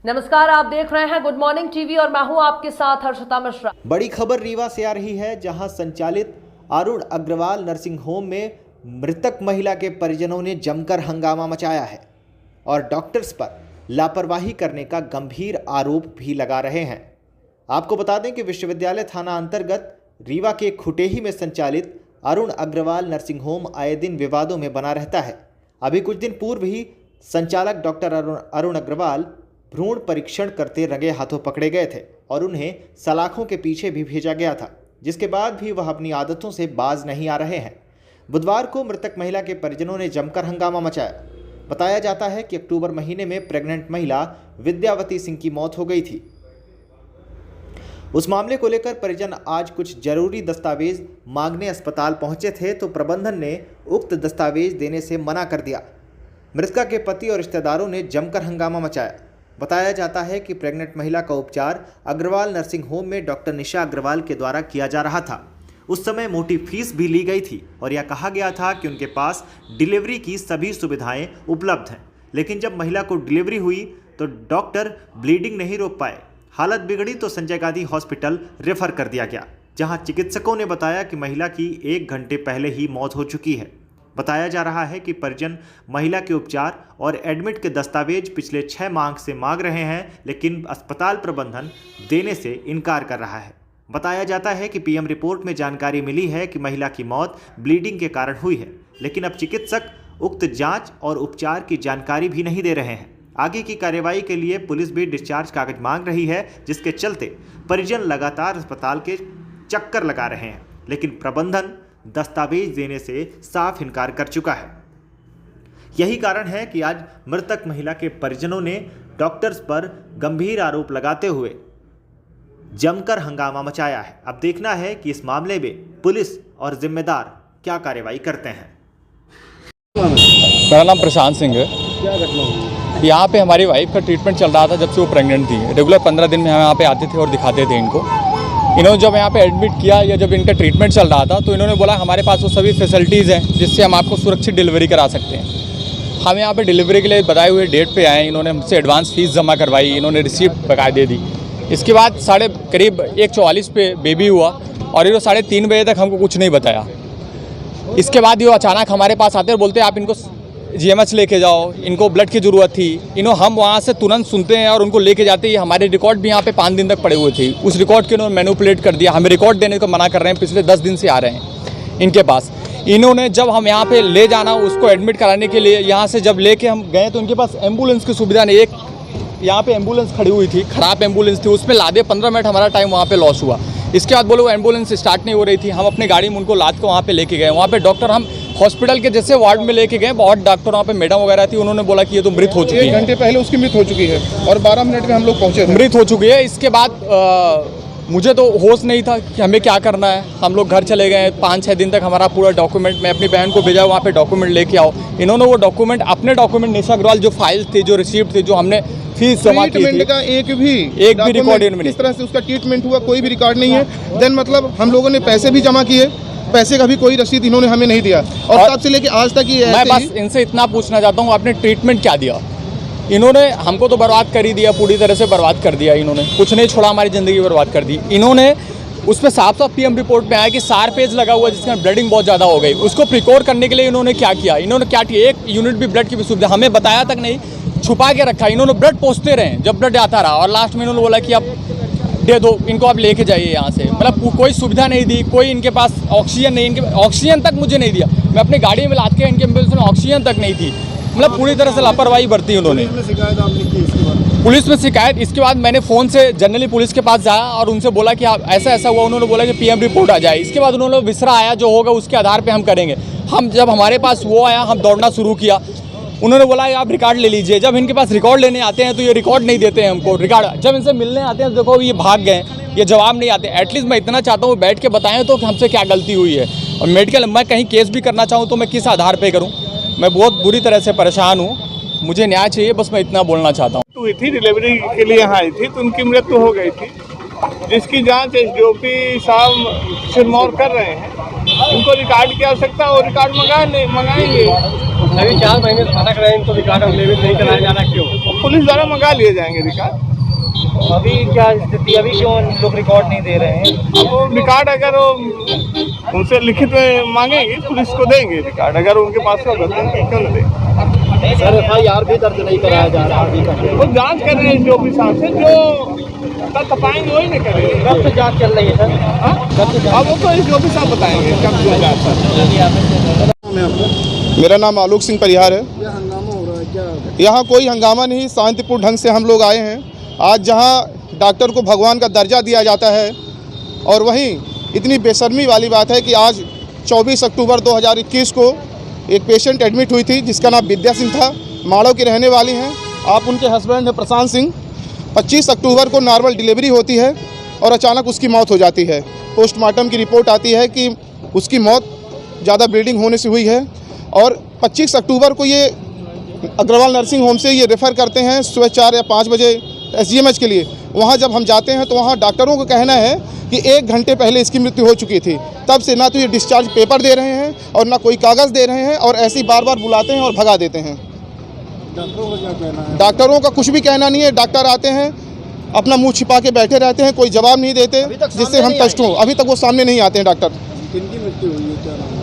नमस्कार, आप देख रहे हैं गुड मॉर्निंग टीवी और मैं हूं आपके साथ हर्षिता मिश्रा। बड़ी खबर रीवा से आ रही है, जहां संचालित अरुण अग्रवाल नर्सिंग होम में मृतक महिला के परिजनों ने जमकर हंगामा मचाया है और डॉक्टर्स पर लापरवाही करने का गंभीर आरोप भी लगा रहे हैं। आपको बता दें कि विश्वविद्यालय थाना अंतर्गत रीवा के खुटेही में संचालित अरुण अग्रवाल नर्सिंग होम आए दिन विवादों में बना रहता है। अभी कुछ दिन पूर्व ही संचालक डॉक्टर अरुण अग्रवाल भ्रूण परीक्षण करते रंगे हाथों पकड़े गए थे और उन्हें सलाखों के पीछे भी भेजा गया था, जिसके बाद भी वह अपनी आदतों से बाज नहीं आ रहे हैं। बुधवार को मृतक महिला के परिजनों ने जमकर हंगामा मचाया। बताया जाता है कि अक्टूबर महीने में प्रेग्नेंट महिला विद्यावती सिंह की मौत हो गई थी। उस मामले को लेकर परिजन आज कुछ जरूरी दस्तावेज मांगने अस्पताल पहुंचे थे, तो प्रबंधन ने उक्त दस्तावेज देने से मना कर दिया। मृतका के पति और रिश्तेदारों ने जमकर हंगामा मचाया। बताया जाता है कि प्रेग्नेंट महिला का उपचार अग्रवाल नर्सिंग होम में डॉक्टर निशा अग्रवाल के द्वारा किया जा रहा था। उस समय मोटी फीस भी ली गई थी और यह कहा गया था कि उनके पास डिलीवरी की सभी सुविधाएं उपलब्ध हैं। लेकिन जब महिला को डिलीवरी हुई तो डॉक्टर ब्लीडिंग नहीं रोक पाए। हालत बिगड़ी तो संजय गांधी हॉस्पिटल रेफर कर दिया गया, जहां चिकित्सकों ने बताया कि महिला की 1 घंटे पहले ही मौत हो चुकी है। बताया जा रहा है कि परिजन महिला के उपचार और एडमिट के दस्तावेज पिछले 6 माह से मांग रहे हैं, लेकिन अस्पताल प्रबंधन देने से इनकार कर रहा है। बताया जाता है कि पीएम रिपोर्ट में जानकारी मिली है कि महिला की मौत ब्लीडिंग के कारण हुई है, लेकिन अब चिकित्सक उक्त जांच और उपचार की जानकारी भी नहीं दे रहे हैं। आगे की कार्रवाई के लिए पुलिस भी डिस्चार्ज कागज मांग रही है, जिसके चलते परिजन लगातार अस्पताल के चक्कर लगा रहे हैं, लेकिन प्रबंधन दस्तावेज देने से साफ इनकार कर चुका है। यही कारण है कि आज मृतक महिला के परिजनों ने डॉक्टर्स पर गंभीर आरोप लगाते हुए जमकर हंगामा मचाया है। अब देखना है कि इस मामले में पुलिस और जिम्मेदार क्या कार्रवाई करते हैं। मेरा नाम प्रशांत सिंह है। क्या घटना हुई? यहाँ पे हमारी वाइफ का ट्रीटमेंट चल रहा था जब से वो प्रेग्नेंट थी। रेगुलर 15 दिन में हम यहाँ पे आते थे और दिखाते थे इनको। इन्होंने जब यहाँ पे एडमिट किया या जब इनका ट्रीटमेंट चल रहा था तो इन्होंने बोला हमारे पास वो सभी फैसिलिटीज़ हैं जिससे हम आपको सुरक्षित डिलीवरी करा सकते हैं। हम यहाँ पे डिलीवरी के लिए बताए हुए डेट पे आए। इन्होंने हमसे एडवांस फीस जमा करवाई, इन्होंने रिसीप्ट बकायदे दी। इसके बाद करीब 1:44 पे बेबी हुआ और ये 3:30 बजे तक हमको कुछ नहीं बताया। इसके बाद ये अचानक हमारे पास आते और बोलते आप इनको GMH लेके जाओ, इनको ब्लड की ज़रूरत थी। हम वहाँ से तुरंत सुनते हैं और उनको लेके जाते हैं। हमारे रिकॉर्ड भी यहाँ पे 5 दिन तक पड़े हुए थे। उस रिकॉर्ड के इन्होंने मैनिपुलेट कर दिया। हमें रिकॉर्ड देने को मना कर रहे हैं, पिछले 10 दिन से आ रहे हैं इनके पास। इन्होंने जब हम यहाँ पे ले जाना उसको एडमिट कराने के लिए यहाँ से जब लेके हम गए तो उनके पास एम्बुलेंस की सुविधा नहीं। एक यहाँ पे एम्बुलेंस खड़ी हुई थी, ख़राब एम्बुलेंस थी, उसमें लादे 15 मिनट हमारा टाइम वहाँ पे लॉस हुआ। इसके बाद बोलो वो एम्बुलेंस स्टार्ट नहीं हो रही थी। हम अपनी गाड़ी में उनको लाद के वहाँ पे लेके गए। वहाँ पे डॉक्टर हम हॉस्पिटल के जैसे वार्ड में लेके गए, बहुत डॉक्टर वहाँ पे मैडम वगैरह थी, उन्होंने बोला कि ये तो मृत हो चुकी है। 1 घंटे पहले उसकी मृत हो चुकी है और 12 मिनट में हम लोग पहुँचे, मृत हो चुकी है। इसके बाद मुझे तो होश नहीं था कि हमें क्या करना है। हम लोग घर चले गए। 5-6 दिन तक हमारा पूरा डॉक्यूमेंट, मैं अपनी बहन को भेजा वहाँ पे डॉक्यूमेंट लेके आओ। इन्होंने वो डॉक्यूमेंट अपने डॉक्यूमेंट निशा अग्रवाल जो फाइल्स थे, जो रिसीप्ट थे, जो हमने फीस जमा की थी, का एक भी रिकॉर्ड इस तरह से उसका ट्रीटमेंट हुआ कोई भी रिकॉर्ड नहीं है। देन मतलब हम लोगों ने पैसे भी जमा किए, पैसे का भी कोई रसीद इन्होंने हमें नहीं दिया और तब से लेके आज तक ये मैं बस इनसे इतना पूछना चाहता हूँ, आपने ट्रीटमेंट क्या दिया? इन्होंने हमको तो बर्बाद कर ही दिया, पूरी तरह से बर्बाद कर दिया। इन्होंने कुछ नहीं छोड़ा, हमारी ज़िंदगी बर्बाद कर दी। इन्होंने उस पर साफ पीएम रिपोर्ट में आया कि 4 पेज लगा हुआ जिसमें ब्लडिंग बहुत ज़्यादा हो गई। उसको प्रिकॉर करने के लिए इन्होंने क्या किया? इन्होंने क्या किया? 1 यूनिट भी ब्लड की भी सुविधा हमें बताया तक नहीं, छुपा के रखा। इन्होंने ब्लड पोंछते रहे जब ब्लड आता रहा और लास्ट में इन्होंने बोला कि आप दे दो, इनको आप लेके जाइए यहाँ से। मतलब कोई सुविधा नहीं दी, कोई इनके पास ऑक्सीजन नहीं, इनके ऑक्सीजन तक मुझे नहीं दिया। मैं अपनी गाड़ी में लाद के इनके एम्बुलेंस में ऑक्सीजन तक नहीं थी। मतलब पूरी तरह से लापरवाही बरती उन्होंने। पुलिस में शिकायत इसके बाद मैंने फ़ोन से जनरली पुलिस के पास जाया और उनसे बोला कि आप ऐसा हुआ। उन्होंने बोला कि पीएम रिपोर्ट आ जाए। इसके बाद उन्होंने विसरा आया जो होगा उसके आधार पे हम करेंगे। हम जब हमारे पास वो आया हम दौड़ना शुरू किया। उन्होंने बोला आप रिकॉर्ड ले लीजिए। जब इनके पास रिकॉर्ड लेने आते हैं तो ये रिकॉर्ड नहीं देते हैं हमको। रिकॉर्ड जब इनसे मिलने आते हैं तो देखो ये भाग गए, ये जवाब नहीं आते। एटलीस्ट मैं इतना चाहता हूँ बैठ के बताएं तो कि हमसे क्या गलती हुई है। और मेडिकल मैं कहीं केस भी करना चाहूँ तो मैं किस आधार पर करूँ? मैं बहुत बुरी तरह से परेशान हूँ, मुझे न्याय चाहिए, बस मैं इतना बोलना चाहता हूँ। हुई थी डिलीवरी के लिए यहाँ आई थी तो उनकी मृत्यु हो गई थी, जिसकी जांच एसडीओपी साहब सिरमौर कर रहे हैं। उनको रिकॉर्ड की आवश्यकता और रिकॉर्ड मंगाएंगे। अभी 4 महीने थाना कराए, इनको रिकॉर्ड नहीं कराया जाना क्यों? पुलिस द्वारा मंगा लिए जाएंगे रिकॉर्ड। अभी क्या स्थिति, अभी क्यों लोग रिकॉर्ड नहीं दे रहे हैं? अब वो रिकॉर्ड अगर वो उनसे लिखित में मांगेंगे, पुलिस को देंगे रिकॉर्ड, अगर उनके पास होगा तो क्यों न देंगे। सर FIR भी दर्ज नहीं कराया जा रहा अभी तक। वो जांच कर रहे हैं जो साहब से, जो तथ्य पाएंगे वही नहीं करेंगे। कब से जांच चल रही है सर? कब से अब वो तो जो भी साहब बताएंगे कब से जांच। मेरा नाम आलोक सिंह परिहार है। यहाँ कोई हंगामा नहीं, शांतिपूर्ण ढंग से हम लोग आए हैं। आज जहाँ डॉक्टर को भगवान का दर्जा दिया जाता है और वहीं इतनी बेशर्मी वाली बात है कि आज 24 अक्टूबर 2021 को एक पेशेंट एडमिट हुई थी जिसका नाम विद्या सिंह था, माड़ो की रहने वाली हैं। आप उनके हस्बैंड हैं प्रशांत सिंह। 25 अक्टूबर को नॉर्मल डिलीवरी होती है और अचानक उसकी मौत हो जाती है। पोस्टमार्टम की रिपोर्ट आती है कि उसकी मौत ज़्यादा ब्लीडिंग होने से हुई है और 25 अक्टूबर को ये अग्रवाल नर्सिंग होम से ये रेफ़र करते हैं सुबह 4 या 5 बजे SGMH के लिए। वहाँ जब हम जाते हैं तो वहाँ डॉक्टरों का कहना है कि 1 घंटे पहले इसकी मृत्यु हो चुकी थी। तब से ना तो ये डिस्चार्ज पेपर दे रहे हैं और ना कोई कागज़ दे रहे हैं और ऐसे ही बार बार बुलाते हैं और भगा देते हैं। डॉक्टरों का कुछ भी कहना नहीं है। डॉक्टर आते हैं, अपना मुंह छिपा के बैठे रहते हैं, कोई जवाब नहीं देते, जिससे हम कष्ट हों। अभी तक वो सामने नहीं आते हैं डॉक्टर।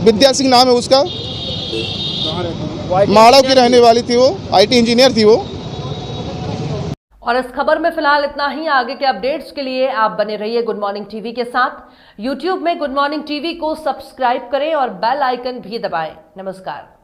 विद्या सिंह नाम है उसका, माड़ो की रहने वाली थी वो, IT इंजीनियर थी वो। और इस खबर में फिलहाल इतना ही। आगे के अपडेट्स के लिए आप बने रहिए गुड मॉर्निंग टीवी के साथ। यूट्यूब में गुड मॉर्निंग टीवी को सब्सक्राइब करें और बेल आइकन भी दबाएं। नमस्कार।